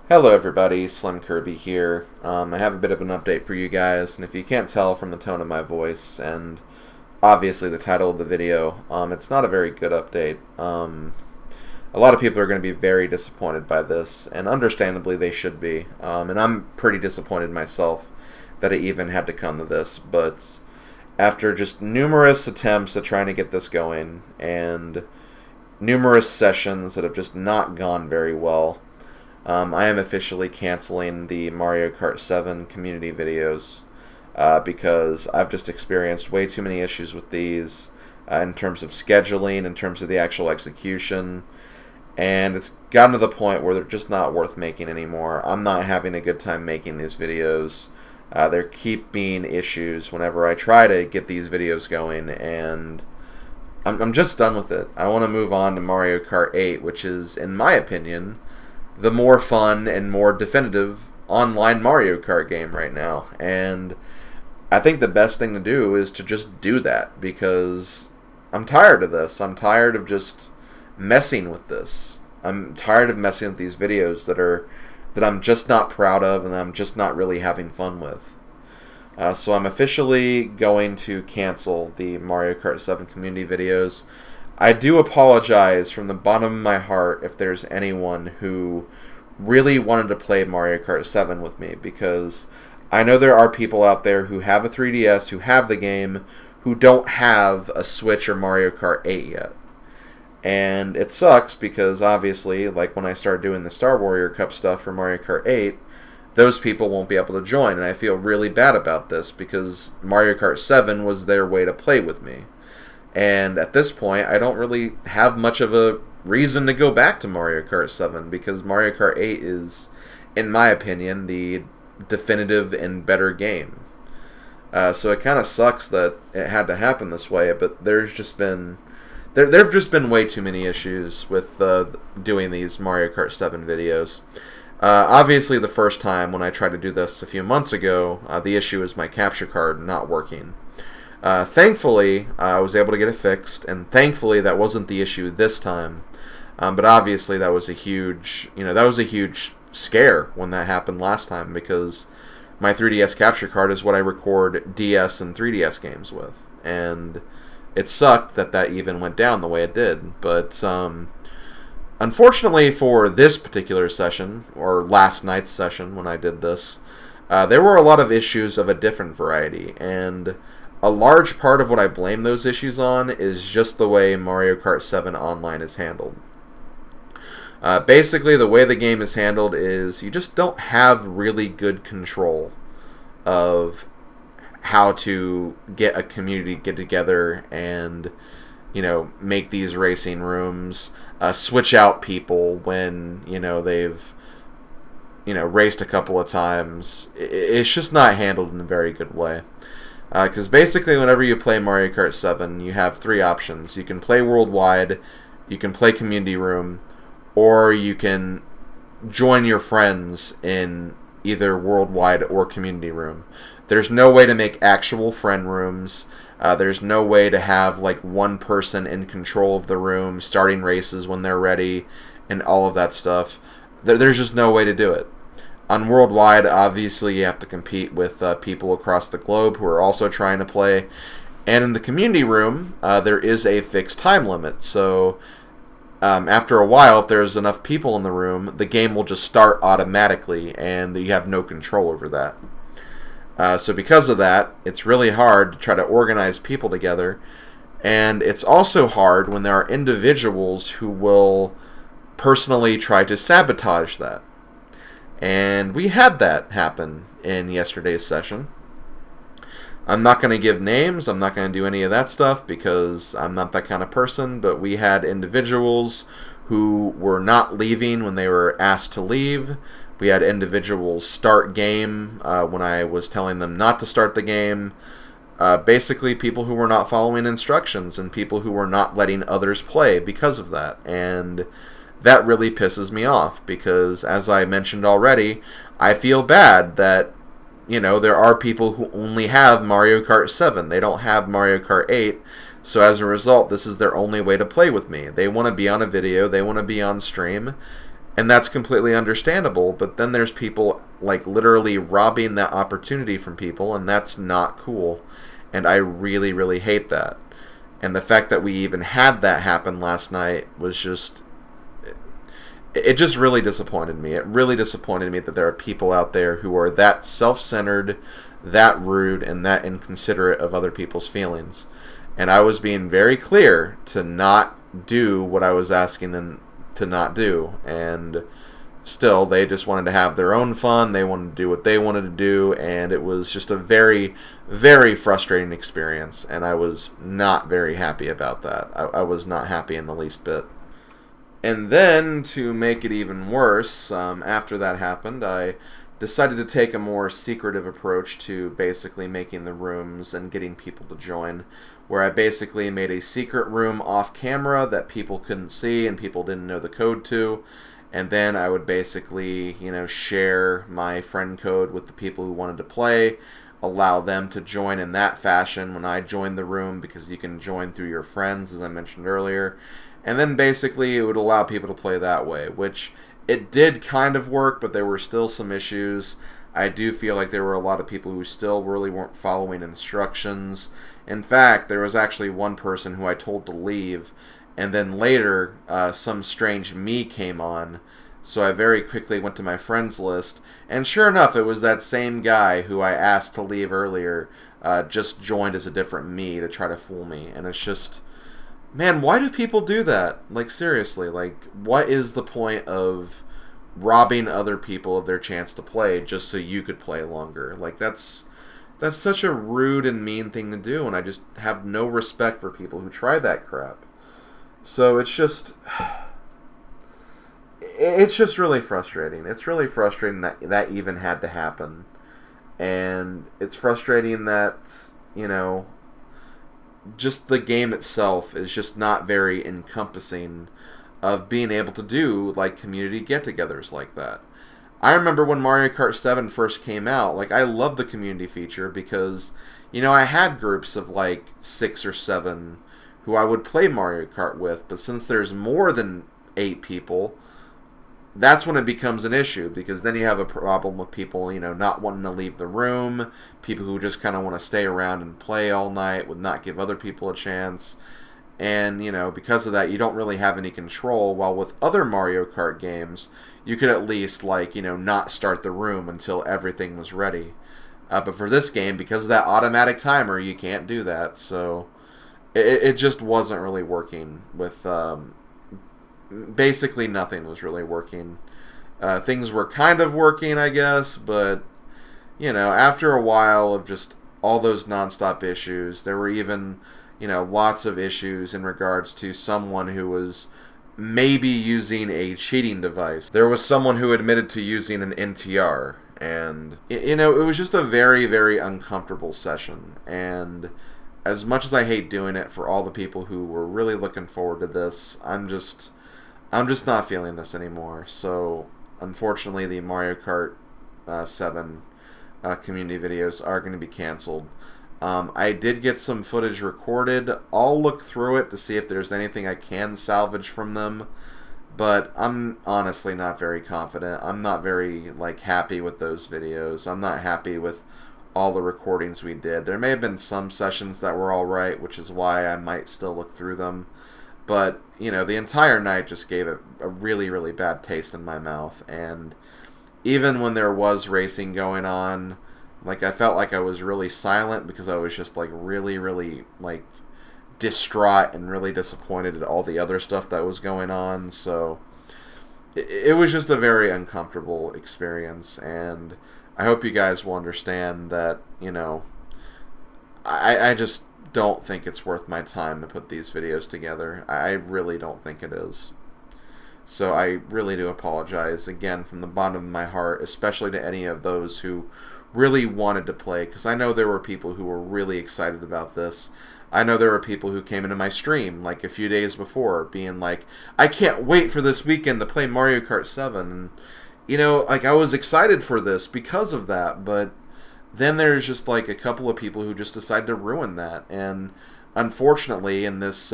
Hello everybody, Slim Kirby here. I have a bit of an update for you guys, and if you can't tell from the tone of my voice and obviously the title of the video, it's not a very good update. A lot of people are going to be very disappointed by this, and understandably they should be. And I'm pretty disappointed myself that it even had to come to this, but after just numerous attempts at trying to get this going, and numerous sessions that have just not gone very well, I am officially canceling the Mario Kart 7 community videos because I've just experienced way too many issues with these in terms of scheduling, in terms of the actual execution, and it's gotten to the point where they're just not worth making anymore. I'm not having a good time making these videos. There keep being issues whenever I try to get these videos going, and I'm just done with it. I want to move on to Mario Kart 8, which is, in my opinion, the more fun and more definitive online Mario Kart game right now. And I think the best thing to do is to just do that, because I'm tired of this. I'm tired of just messing with this. I'm tired of messing with these videos that I'm just not proud of and I'm just not really having fun with. So I'm officially going to cancel the Mario Kart 7 community videos. I do apologize from the bottom of my heart if there's anyone who really wanted to play Mario Kart 7 with me, because I know there are people out there who have a 3DS, who have the game, who don't have a Switch or Mario Kart 8 yet. And it sucks because obviously, like when I start doing the Star Warrior Cup stuff for Mario Kart 8, those people won't be able to join, and I feel really bad about this because Mario Kart 7 was their way to play with me. And at this point, I don't really have much of a reason to go back to Mario Kart 7, because Mario Kart 8 is, in my opinion, the definitive and better game. So it kind of sucks that it had to happen this way, but there's just been there have just been way too many issues with doing these Mario Kart 7 videos. Obviously, the first time when I tried to do this a few months ago, the issue is my capture card not working. Thankfully, I was able to get it fixed, and thankfully that wasn't the issue this time. But obviously, that was a huge scare when that happened last time, because my 3DS capture card is what I record DS and 3DS games with, and it sucked that even went down the way it did. But unfortunately for this particular session, or last night's session when I did this, there were a lot of issues of a different variety, and a large part of what I blame those issues on is just the way Mario Kart 7 Online is handled. Basically, the way the game is handled is you just don't have really good control of how to get a community get together and, make these racing rooms, switch out people when, they've, raced a couple of times. It's just not handled in a very good way. Because basically, whenever you play Mario Kart 7, you have three options. You can play worldwide, you can play community room, or you can join your friends in either worldwide or community room. There's no way to make actual friend rooms. There's no way to have like one person in control of the room, starting races when they're ready, and all of that stuff. There's just no way to do it. On Worldwide, obviously, you have to compete with people across the globe who are also trying to play. And in the community room, there is a fixed time limit. So after a while, if there's enough people in the room, the game will just start automatically, and you have no control over that. So because of that, it's really hard to try to organize people together. And it's also hard when there are individuals who will personally try to sabotage that. And we had that happen in yesterday's session. I'm not going to give names, I'm not going to do any of that stuff because I'm not that kind of person, but we had individuals who were not leaving when they were asked to leave. We had individuals start game when I was telling them not to start the game. Basically, people who were not following instructions and people who were not letting others play because of that. And that really pisses me off because, as I mentioned already, I feel bad that, there are people who only have Mario Kart 7. They don't have Mario Kart 8, so as a result, this is their only way to play with me. They want to be on a video, they want to be on stream, And that's completely understandable, but then there's people like literally robbing that opportunity from people, and that's not cool. And I really, really hate that. And the fact that we even had that happen last night was just... It just really disappointed me. It really disappointed me that there are people out there who are that self-centered, that rude, and that inconsiderate of other people's feelings. And I was being very clear to not do what I was asking them to not do. And still, they just wanted to have their own fun. They wanted to do what they wanted to do. And it was just a very, very frustrating experience. And I was not very happy about that. I was not happy in the least bit. And then, to make it even worse, after that happened, I decided to take a more secretive approach to basically making the rooms and getting people to join, where I basically made a secret room off camera that people couldn't see and people didn't know the code to, and then I would basically, share my friend code with the people who wanted to play, allow them to join in that fashion when I joined the room, because you can join through your friends, as I mentioned earlier. And then basically it would allow people to play that way, which it did kind of work, but there were still some issues. I do feel like there were a lot of people who still really weren't following instructions. In fact, there was actually one person who I told to leave, and then later some strange me came on, so I very quickly went to my friends list, and sure enough, it was that same guy who I asked to leave earlier, just joined as a different me to try to fool me, and it's just... Man, why do people do that? Like, seriously, like, what is the point of robbing other people of their chance to play just so you could play longer? Like, that's such a rude and mean thing to do, and I just have no respect for people who try that crap. So it's just really frustrating. It's really frustrating that that even had to happen. And it's frustrating that, just the game itself is just not very encompassing of being able to do like community get-togethers like that. I remember when Mario Kart 7 first came out, like I loved the community feature because, I had groups of like 6 or 7 who I would play Mario Kart with, but since there's more than 8 people, that's when it becomes an issue, because then you have a problem with people, not wanting to leave the room, people who just kind of want to stay around and play all night, would not give other people a chance, and, because of that, you don't really have any control, while with other Mario Kart games, you could at least, not start the room until everything was ready. But for this game, because of that automatic timer, you can't do that, so it just wasn't really working with... basically nothing was really working. Things were kind of working, I guess, but, after a while of just all those nonstop issues, there were even, lots of issues in regards to someone who was maybe using a cheating device. There was someone who admitted to using an NTR, and, it was just a very, very uncomfortable session, and as much as I hate doing it for all the people who were really looking forward to this, I'm just not feeling this anymore. So, unfortunately, the Mario Kart 7 community videos are going to be canceled. I did get some footage recorded. I'll look through it to see if there's anything I can salvage from them. But I'm honestly not very confident. I'm not very happy with those videos. I'm not happy with all the recordings we did. There may have been some sessions that were alright, which is why I might still look through them. But, the entire night just gave it a really, really bad taste in my mouth. And even when there was racing going on, I felt like I was really silent because I was just, really, really, distraught and really disappointed at all the other stuff that was going on. So, it was just a very uncomfortable experience. And I hope you guys will understand that, I just... don't think it's worth my time to put these videos together. I really don't think it is. So I really do apologize again from the bottom of my heart, especially to any of those who really wanted to play, because I know there were people who were really excited about this. I know there were people who came into my stream a few days before being like, I can't wait for this weekend to play Mario Kart 7. And, I was excited for this because of that, but then there's just a couple of people who just decided to ruin that. And unfortunately, in this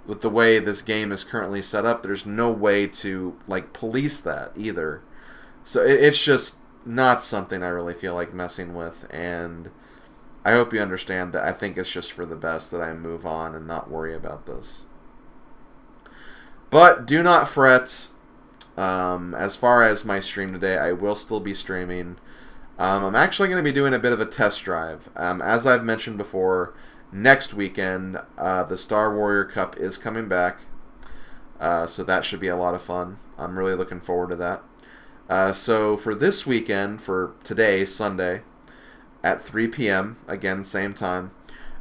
with the way this game is currently set up, there's no way to like police that either. So it's just not something I really feel like messing with, and I hope you understand that I think it's just for the best that I move on and not worry about this. But do not fret. As far as my stream today, I will still be streaming. I'm actually going to be doing a bit of a test drive. As I've mentioned before, next weekend, the Star Warrior Cup is coming back. So that should be a lot of fun. I'm really looking forward to that. So for this weekend, for today, Sunday, at 3 p.m., again, same time,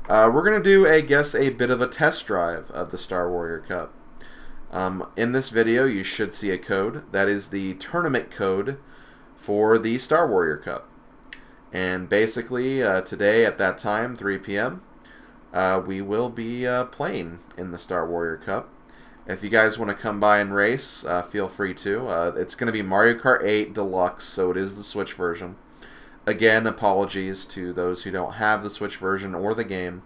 we're going to do, I guess, a bit of a test drive of the Star Warrior Cup. In this video, you should see a code. That is the tournament code for the Star Warrior Cup. And basically, today at that time, 3 p.m., we will be playing in the Star Warrior Cup. If you guys want to come by and race, feel free to. It's going to be Mario Kart 8 Deluxe, so it is the Switch version. Again, apologies to those who don't have the Switch version or the game.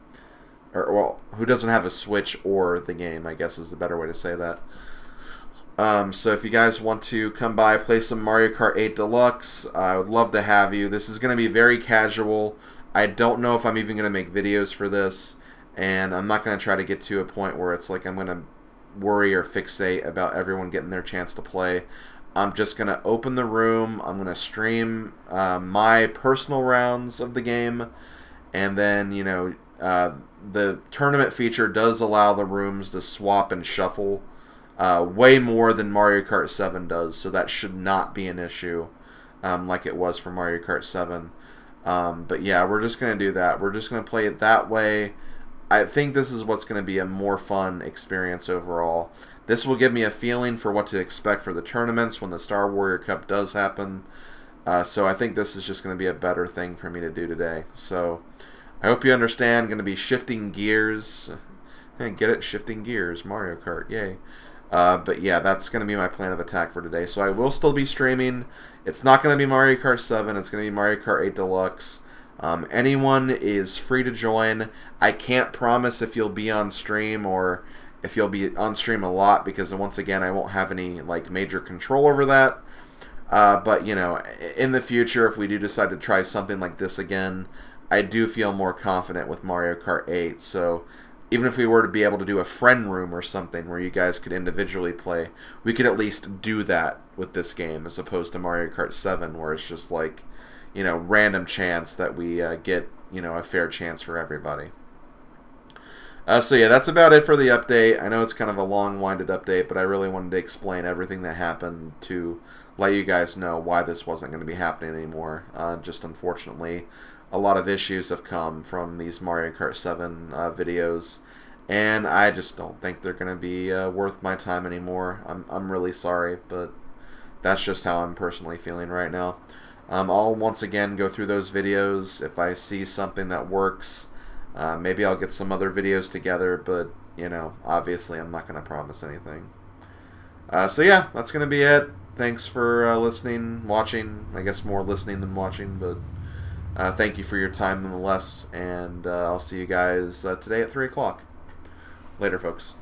Or, well, who doesn't have a Switch or the game, I guess is the better way to say that. So if you guys want to come by, play some Mario Kart 8 Deluxe, I would love to have you. This is going to be very casual. I don't know if I'm even going to make videos for this, and I'm not going to try to get to a point where it's like I'm going to worry or fixate about everyone getting their chance to play. I'm just going to open the room, I'm going to stream my personal rounds of the game, and then, you know, the tournament feature does allow the rooms to swap and shuffle way more than Mario Kart 7 does, so that should not be an issue like it was for Mario Kart 7. But yeah, we're just going to do that. We're just going to play it that way. I think this is what's going to be a more fun experience overall. This will give me a feeling for what to expect for the tournaments when the Star Warrior Cup does happen. So I think this is just going to be a better thing for me to do today. So I hope you understand. I'm going to be shifting gears. Hey, get it? Shifting gears. Mario Kart. Yay. But yeah, that's going to be my plan of attack for today. So I will still be streaming. It's not going to be Mario Kart 7. It's going to be Mario Kart 8 Deluxe. Anyone is free to join. I can't promise if you'll be on stream or if you'll be on stream a lot, because once again, I won't have any like major control over that. But you know, in the future, if we do decide to try something like this again, I do feel more confident with Mario Kart 8. So even if we were to be able to do a friend room or something where you guys could individually play, we could at least do that with this game, as opposed to Mario Kart 7, where it's just like, you know, random chance that we get, you know, a fair chance for everybody. So yeah, that's about it for the update. I know it's kind of a long-winded update, but I really wanted to explain everything that happened to let you guys know why this wasn't going to be happening anymore. Just unfortunately, a lot of issues have come from these Mario Kart 7 videos, and I just don't think they're going to be worth my time anymore. I'm really sorry, but that's just how I'm personally feeling right now. I'll once again go through those videos. If I see something that works, maybe I'll get some other videos together, but, you know, obviously I'm not going to promise anything. So yeah, that's going to be it. Thanks for listening, watching. I guess more listening than watching, but thank you for your time nonetheless, and I'll see you guys today at 3 o'clock. Later, folks.